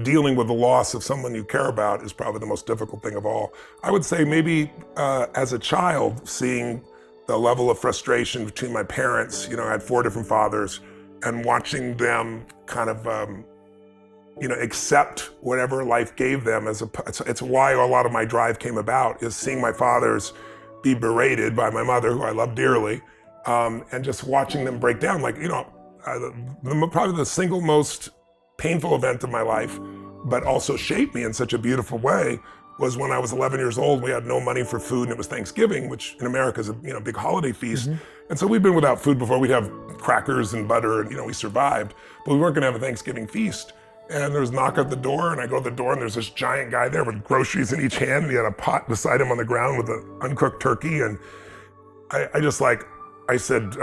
dealing with the loss of someone you care about is probably the most difficult thing of all. I would say maybe as a child, seeing the level of frustration between my parents, I had 4 different fathers, and watching them kind of, accept whatever life gave them it's why a lot of my drive came about, is seeing my fathers be berated by my mother, who I love dearly, and just watching them break down. Probably the single most painful event of my life, but also shaped me in such a beautiful way, was when I was 11 years old. We had no money for food, and it was Thanksgiving, which in America is a big holiday feast. And so we'd been without food before. We'd have crackers and butter, and we survived, but we weren't gonna have a Thanksgiving feast. And there was a knock at the door, and I go to the door, and there's this giant guy there with groceries in each hand, and he had a pot beside him on the ground with an uncooked turkey. And I said,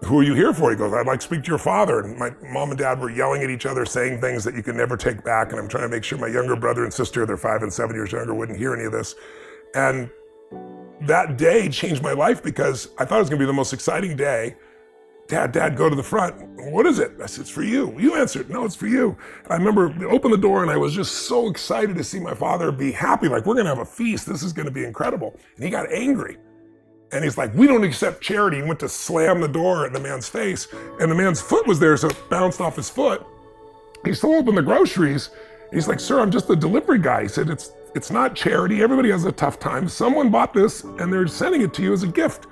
who are you here for? He goes, I'd like to speak to your father. And my mom and dad were yelling at each other, saying things that you can never take back. And I'm trying to make sure my younger brother and sister, they're 5 and 7 years younger, wouldn't hear any of this. And that day changed my life, because I thought it was gonna be the most exciting day. Dad, go to the front. What is it? I said, it's for you. You answered. No, it's for you. And I remember I opened the door, and I was just so excited to see my father be happy. Like, we're gonna have a feast. This is gonna be incredible. And he got angry. And he's like, we don't accept charity. He went to slam the door in the man's face, and the man's foot was there, so it bounced off his foot. He still opened the groceries. He's like, sir, I'm just the delivery guy. He said, it's not charity. Everybody has a tough time. Someone bought this, and they're sending it to you as a gift.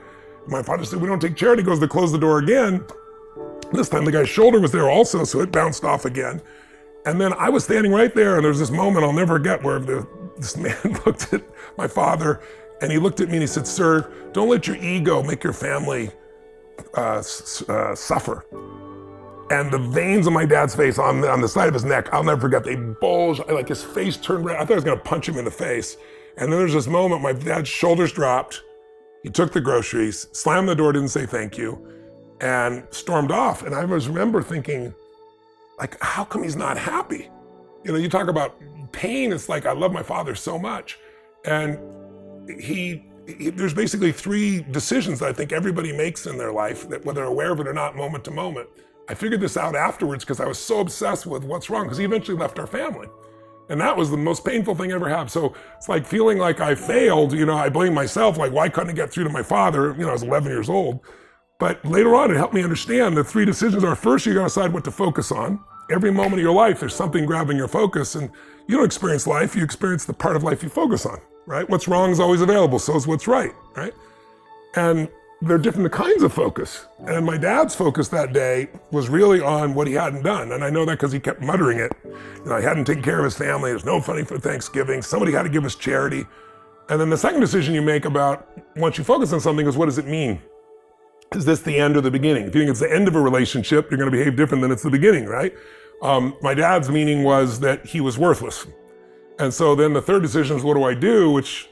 My father said, we don't take charity. He goes to close the door again. This time the guy's shoulder was there also, so it bounced off again. And then I was standing right there, and there was this moment I'll never forget, where this man looked at my father, and he looked at me and he said, sir, don't let your ego make your family suffer. And the veins on my dad's face, on the side of his neck, I'll never forget, they bulged, like his face turned red. I thought I was gonna punch him in the face. And then there's this moment, my dad's shoulders dropped. He took the groceries, slammed the door, didn't say thank you, and stormed off. And I always remember thinking, like, how come he's not happy? You talk about pain, it's like, I love my father so much. And there's basically 3 decisions that I think everybody makes in their life, that whether they're aware of it or not, moment to moment. I figured this out afterwards, because I was so obsessed with what's wrong, because he eventually left our family. And that was the most painful thing I ever had. So it's like feeling like I failed, I blame myself, like, why couldn't I get through to my father? I was 11 years old. But later on, it helped me understand the 3 decisions are, first, you gotta decide what to focus on. Every moment of your life, there's something grabbing your focus, and you don't experience life, you experience the part of life you focus on, right? What's wrong is always available, so is what's right? And there are different kinds of focus. And my dad's focus that day was really on what he hadn't done. And I know that because he kept muttering it. He hadn't taken care of his family, there's no money for Thanksgiving, somebody had to give us charity. And then the second decision you make about, once you focus on something, is what does it mean? Is this the end or the beginning? If you think it's the end of a relationship, you're gonna behave different than it's the beginning, right? My dad's meaning was that he was worthless. And so then the third decision is, what do I do? Which,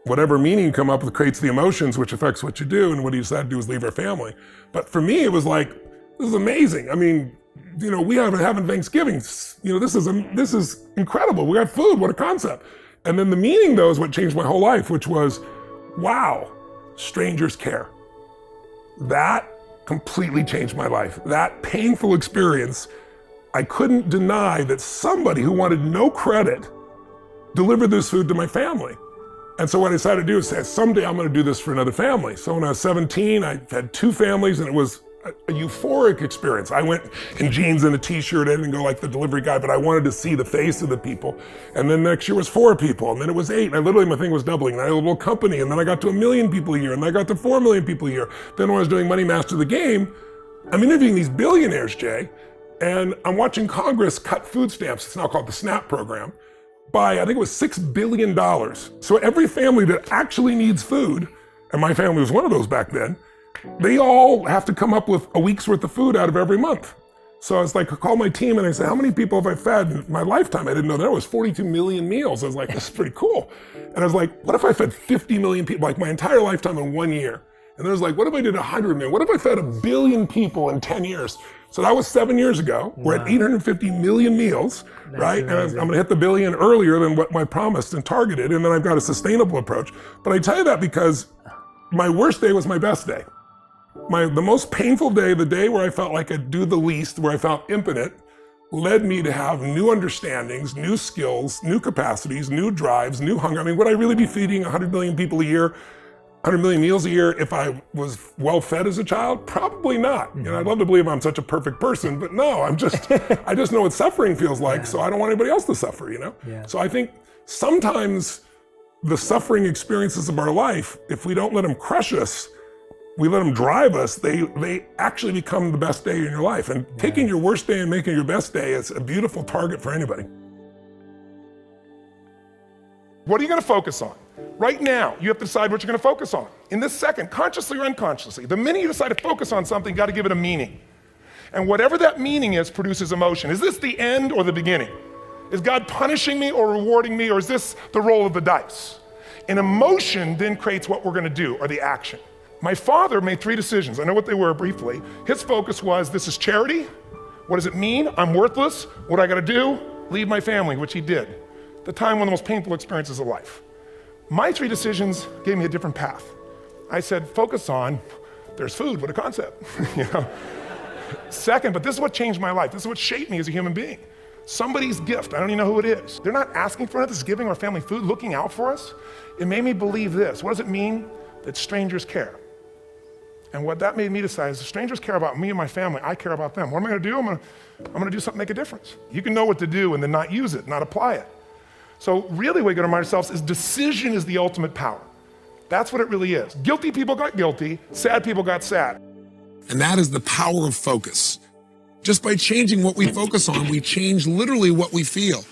whatever meaning you come up with creates the emotions, which affects what you do. And what he decided to do is leave our family. But for me, it was like, this is amazing. I mean, we haven't having Thanksgiving. This is incredible. We got food, what a concept. And then the meaning, though, is what changed my whole life, which was, wow, strangers care. That completely changed my life. That painful experience, I couldn't deny that somebody who wanted no credit delivered this food to my family. And so what I decided to do is say, someday I'm gonna do this for another family. So when I was 17, I had 2 families, and it was a euphoric experience. I went in jeans and a t-shirt. I didn't go like the delivery guy, but I wanted to see the face of the people. And then next year was 4 people, and then it was 8. And my thing was doubling. And I had a little company, and then I got to 1 million people a year, and I got to 4 million people a year. Then when I was doing Money Master the Game, I'm interviewing these billionaires, Jay, and I'm watching Congress cut food stamps. It's now called the SNAP program, by, I think it was $6 billion. So every family that actually needs food, and my family was one of those back then, they all have to come up with a week's worth of food out of every month. So I was like, I called my team and I said, how many people have I fed in my lifetime? I didn't know there was 42 million meals. I was like, this is pretty cool. And I was like, what if I fed 50 million people, like my entire lifetime in 1 year? And then I was like, what if I did 100 million? What if I fed 1 billion people in 10 years? So that was 7 years ago. Wow. We're at 850 million meals, that's right? Amazing. And I'm gonna hit the billion earlier than what I promised and targeted, and then I've got a sustainable approach. But I tell you that because my worst day was my best day. The most painful day, the day where I felt like I'd do the least, where I felt impotent, led me to have new understandings, new skills, new capacities, new drives, new hunger. I mean, would I really be feeding 100 million people a year, 100 million meals a year if I was well fed as a child? Probably not. You know, I'd love to believe I'm such a perfect person, but no, I just know what suffering feels like, so I don't want anybody else to suffer, you know? Yeah. So I think sometimes the suffering experiences of our life, if we don't let them crush us, we let them drive us, they actually become the best day in your life. And taking your worst day and making your best day is a beautiful target for anybody. What are you gonna focus on? Right now, you have to decide what you're gonna focus on. In this second, consciously or unconsciously, the minute you decide to focus on something, you gotta give it a meaning. And whatever that meaning is produces emotion. Is this the end or the beginning? Is God punishing me or rewarding me, or is this the roll of the dice? An emotion then creates what we're gonna do, or the action. My father made 3 decisions. I know what they were briefly. His focus was, this is charity. What does it mean? I'm worthless. What I gotta do? Leave my family, which he did. At the time, one of the most painful experiences of life. My 3 decisions gave me a different path. I said, focus on, there's food, what a concept, you know? Second, but this is what changed my life. This is what shaped me as a human being. Somebody's gift, I don't even know who it is. They're not asking for it, this is giving our family food, looking out for us. It made me believe this. What does it mean? That strangers care. And what that made me decide is if strangers care about me and my family, I care about them. What am I gonna do? I'm gonna do something to make a difference. You can know what to do and then not use it, not apply it. So really what we gotta remind ourselves is decision is the ultimate power. That's what it really is. Guilty people got guilty, sad people got sad. And that is the power of focus. Just by changing what we focus on, we change literally what we feel.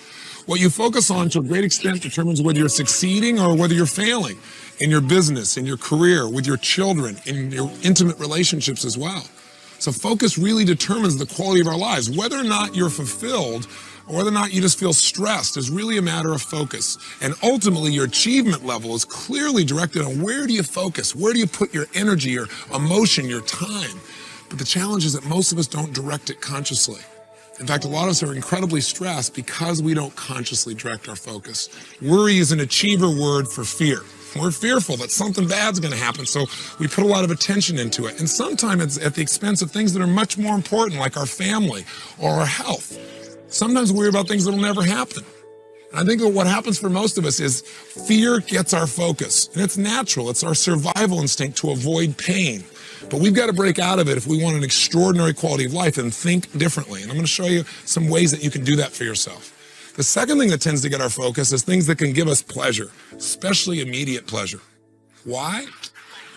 What you focus on to a great extent determines whether you're succeeding or whether you're failing in your business, in your career, with your children, in your intimate relationships as well. So focus really determines the quality of our lives. Whether or not you're fulfilled or whether or not you just feel stressed is really a matter of focus. And ultimately, your achievement level is clearly directed on where do you focus? Where do you put your energy, your emotion, your time? But the challenge is that most of us don't direct it consciously. In fact, a lot of us are incredibly stressed because we don't consciously direct our focus. Worry is an achiever word for fear. We're fearful that something bad's gonna happen, so we put a lot of attention into it. And sometimes it's at the expense of things that are much more important, like our family or our health. Sometimes we worry about things that'll never happen. And I think that what happens for most of us is fear gets our focus. And it's natural, it's our survival instinct to avoid pain. But we've got to break out of it if we want an extraordinary quality of life and think differently. And I'm going to show you some ways that you can do that for yourself. The second thing that tends to get our focus is things that can give us pleasure, especially immediate pleasure. Why?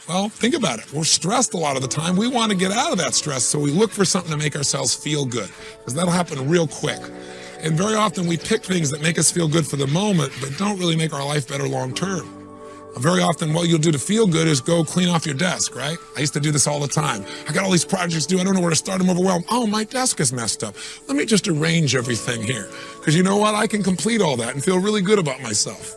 Well, think about it. We're stressed a lot of the time. We want to get out of that stress, so we look for something to make ourselves feel good, because that'll happen real quick. And very often we pick things that make us feel good for the moment, but don't really make our life better long term. Very often what you'll do to feel good is go clean off your desk, right? I used to do this all the time. I got all these projects to do, I don't know where to start, I'm overwhelmed. Oh, my desk is messed up. Let me just arrange everything here. Because you know what, I can complete all that and feel really good about myself.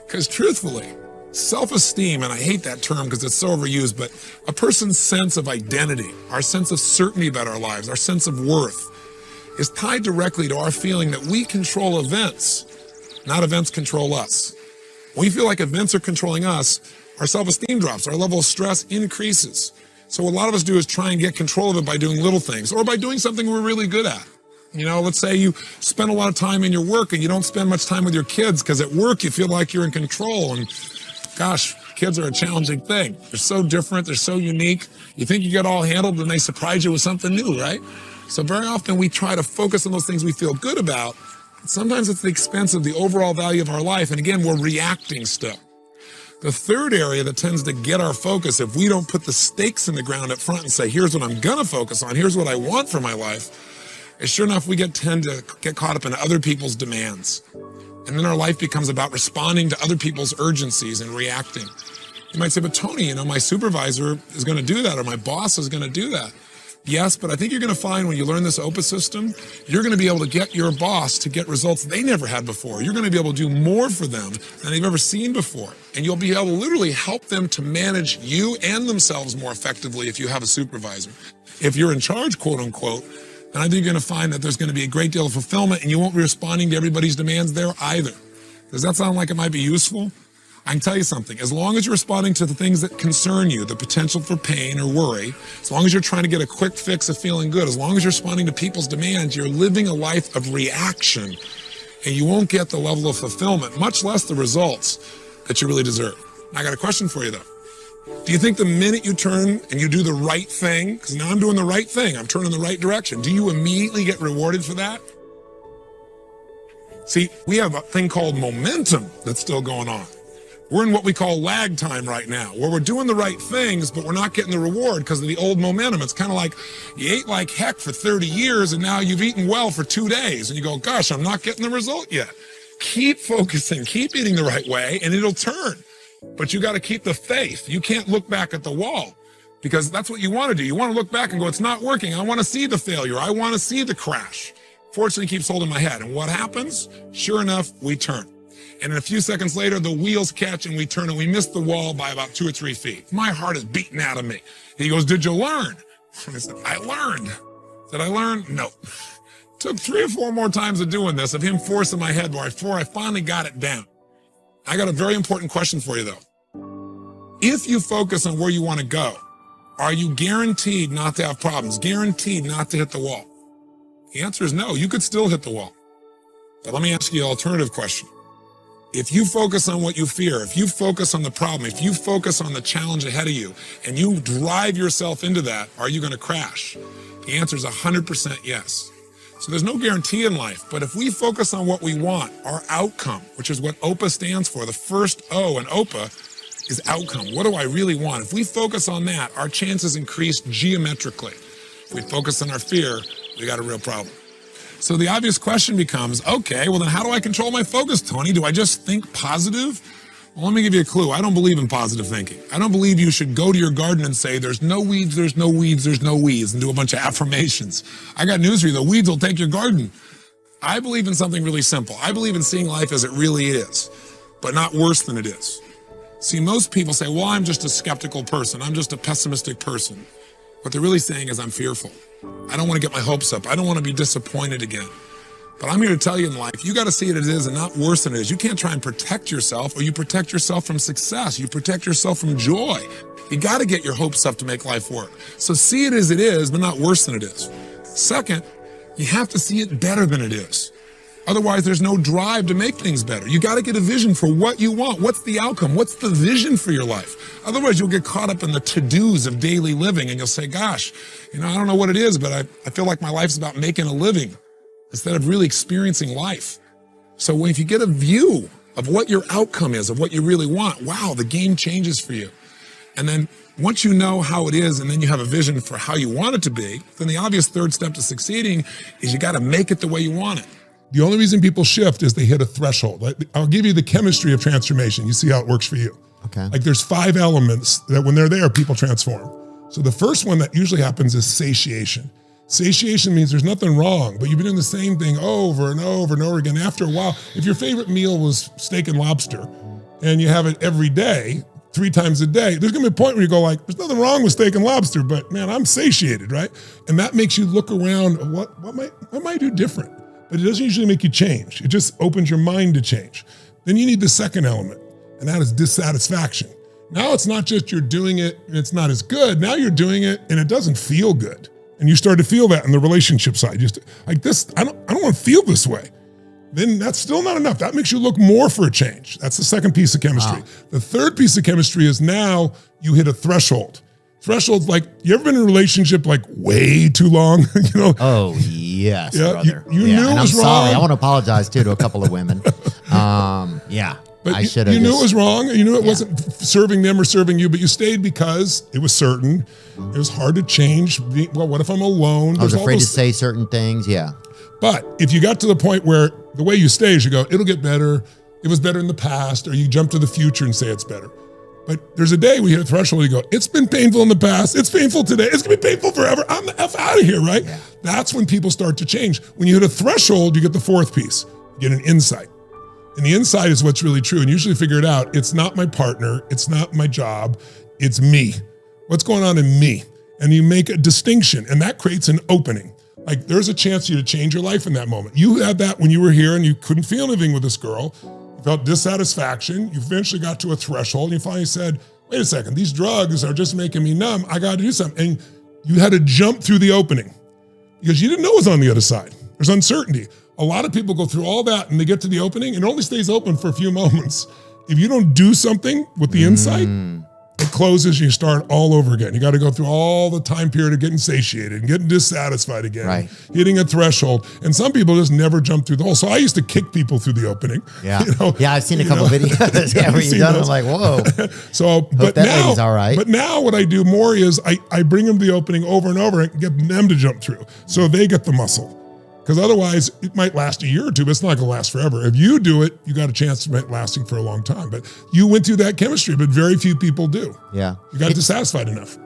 Because truthfully, self-esteem, and I hate that term because it's so overused, but a person's sense of identity, our sense of certainty about our lives, our sense of worth, is tied directly to our feeling that we control events, not events control us. When we feel like events are controlling us, our self-esteem drops, our level of stress increases. So what a lot of us do is try and get control of it by doing little things or by doing something we're really good at. You know, let's say you spend a lot of time in your work and you don't spend much time with your kids because at work you feel like you're in control. And gosh, kids are a challenging thing. They're so different, they're so unique. You think you get all handled and they surprise you with something new, right? So very often we try to focus on those things we feel good about. Sometimes it's at the expense of the overall value of our life, and again, we're reacting still. The third area that tends to get our focus, if we don't put the stakes in the ground up front and say, here's what I'm gonna focus on, here's what I want for my life, is sure enough, we tend to get caught up in other people's demands. And then our life becomes about responding to other people's urgencies and reacting. You might say, but Tony, you know, my supervisor is gonna do that, or my boss is gonna do that. Yes, but I think you're going to find when you learn this OPUS system, you're going to be able to get your boss to get results they never had before. You're going to be able to do more for them than they've ever seen before. And you'll be able to literally help them to manage you and themselves more effectively if you have a supervisor. If you're in charge, quote unquote, then I think you're going to find that there's going to be a great deal of fulfillment and you won't be responding to everybody's demands there either. Does that sound like it might be useful? I can tell you something, as long as you're responding to the things that concern you, the potential for pain or worry, as long as you're trying to get a quick fix of feeling good, as long as you're responding to people's demands, you're living a life of reaction, and you won't get the level of fulfillment, much less the results that you really deserve. I got a question for you though. Do you think the minute you turn and you do the right thing, because now I'm doing the right thing, I'm turning the right direction, do you immediately get rewarded for that? See, we have a thing called momentum that's still going on. We're in what we call lag time right now, where we're doing the right things, but we're not getting the reward because of the old momentum. It's kind of like you ate like heck for 30 years and now you've eaten well for 2 days and you go, gosh, I'm not getting the result yet. Keep focusing, keep eating the right way and it'll turn. But you got to keep the faith. You can't look back at the wall because that's what you want to do. You want to look back and go, it's not working. I want to see the failure. I want to see the crash. Fortunately, keeps holding my head. And what happens? Sure enough, we turn. And a few seconds later, the wheels catch and we turn and we miss the wall by about 2 or 3 feet. My heart is beating out of me. He goes, did you learn? And I said, I learned. Did I learn? No. Took 3 or 4 more times of doing this, of him forcing my head before I finally got it down. I got a very important question for you though. If you focus on where you want to go, are you guaranteed not to have problems? Guaranteed not to hit the wall? The answer is no. You could still hit the wall. But let me ask you an alternative question. If you focus on what you fear, if you focus on the problem, if you focus on the challenge ahead of you, and you drive yourself into that, are you going to crash? The answer is 100% yes. So there's no guarantee in life, but if we focus on what we want, our outcome, which is what OPA stands for, the first O in OPA is outcome. What do I really want? If we focus on that, our chances increase geometrically. If we focus on our fear, we got a real problem. So the obvious question becomes, okay, well then how do I control my focus, Tony? Do I just think positive? Well, let me give you a clue. I don't believe in positive thinking. I don't believe you should go to your garden and say, there's no weeds, there's no weeds, there's no weeds, and do a bunch of affirmations. I got news for you. The weeds will take your garden. I believe in something really simple. I believe in seeing life as it really is, but not worse than it is. See, most people say, well, I'm just a skeptical person. I'm just a pessimistic person. What they're really saying is I'm fearful. I don't want to get my hopes up. I don't want to be disappointed again. But I'm here to tell you in life, you got to see it as it is and not worse than it is. You can't try and protect yourself, or you protect yourself from success. You protect yourself from joy. You got to get your hopes up to make life work. So see it as it is, but not worse than it is. Second, you have to see it better than it is. Otherwise, there's no drive to make things better. You got to get a vision for what you want. What's the outcome? What's the vision for your life? Otherwise, you'll get caught up in the to-dos of daily living and you'll say, gosh, I don't know what it is, but I feel like my life's about making a living instead of really experiencing life. So if you get a view of what your outcome is, of what you really want, wow, the game changes for you. And then once you know how it is and then you have a vision for how you want it to be, then the obvious third step to succeeding is you got to make it the way you want it. The only reason people shift is they hit a threshold. I'll give you the chemistry of transformation. You see how it works for you. Okay. Like there's 5 elements that when they're there, people transform. So the first one that usually happens is satiation. Satiation means there's nothing wrong, but you've been doing the same thing over and over and over again. After a while, if your favorite meal was steak and lobster and you have it every day, 3 times a day, there's gonna be a point where you go like, there's nothing wrong with steak and lobster, but man, I'm satiated, right? And that makes you look around, what might I do different? But it doesn't usually make you change. It just opens your mind to change. Then you need the second element, and that is dissatisfaction. Now it's not just you're doing it and it's not as good. Now you're doing it and it doesn't feel good. And you start to feel that on the relationship side. Just like this, I don't want to feel this way. Then that's still not enough. That makes you look more for a change. That's the second piece of chemistry. Wow. The third piece of chemistry is now you hit a threshold. Threshold's like, you ever been in a relationship like way too long? Oh, yes, yeah, brother. You knew it was wrong. Sorry. I want to apologize too to a couple of women. Yeah. But I should have. You knew it was wrong. You knew it wasn't serving them or serving you, but you stayed because it was certain. It was hard to change. Well, what if I'm alone? I was afraid to say certain things. Yeah. But if you got to the point where the way you stay is you go, it'll get better. It was better in the past, or you jump to the future and say it's better. But there's a day we hit a threshold, you go, it's been painful in the past, it's painful today, it's gonna be painful forever, I'm the F out of here, right? Yeah. That's when people start to change. When you hit a threshold, you get the fourth piece, you get an insight. And the insight is what's really true, and usually figure it out. It's not my partner, it's not my job, it's me. What's going on in me? And you make a distinction, and that creates an opening. Like there's a chance for you to change your life in that moment. You had that when you were here and you couldn't feel anything with this girl. felt dissatisfaction. You eventually got to a threshold and you finally said, wait a second, these drugs are just making me numb. I got to do something. And you had to jump through the opening because you didn't know what was on the other side. There's uncertainty. A lot of people go through all that and they get to the opening and it only stays open for a few moments. If you don't do something with the insight, it closes and you start all over again. You got to go through all the time period of getting satiated and getting dissatisfied again, hitting a threshold. And some people just never jump through the hole. So I used to kick people through the opening. Yeah. Yeah, I've seen a couple videos where you've done it. I'm like, whoa. So, but that now, lady's all right. But now what I do more is I bring them to the opening over and over and get them to jump through so they get the muscle. Because otherwise it might last a year or two, but it's not gonna last forever. If you do it, you got a chance of it lasting for a long time. But you went through that chemistry, but very few people do. Yeah. You got dissatisfied enough.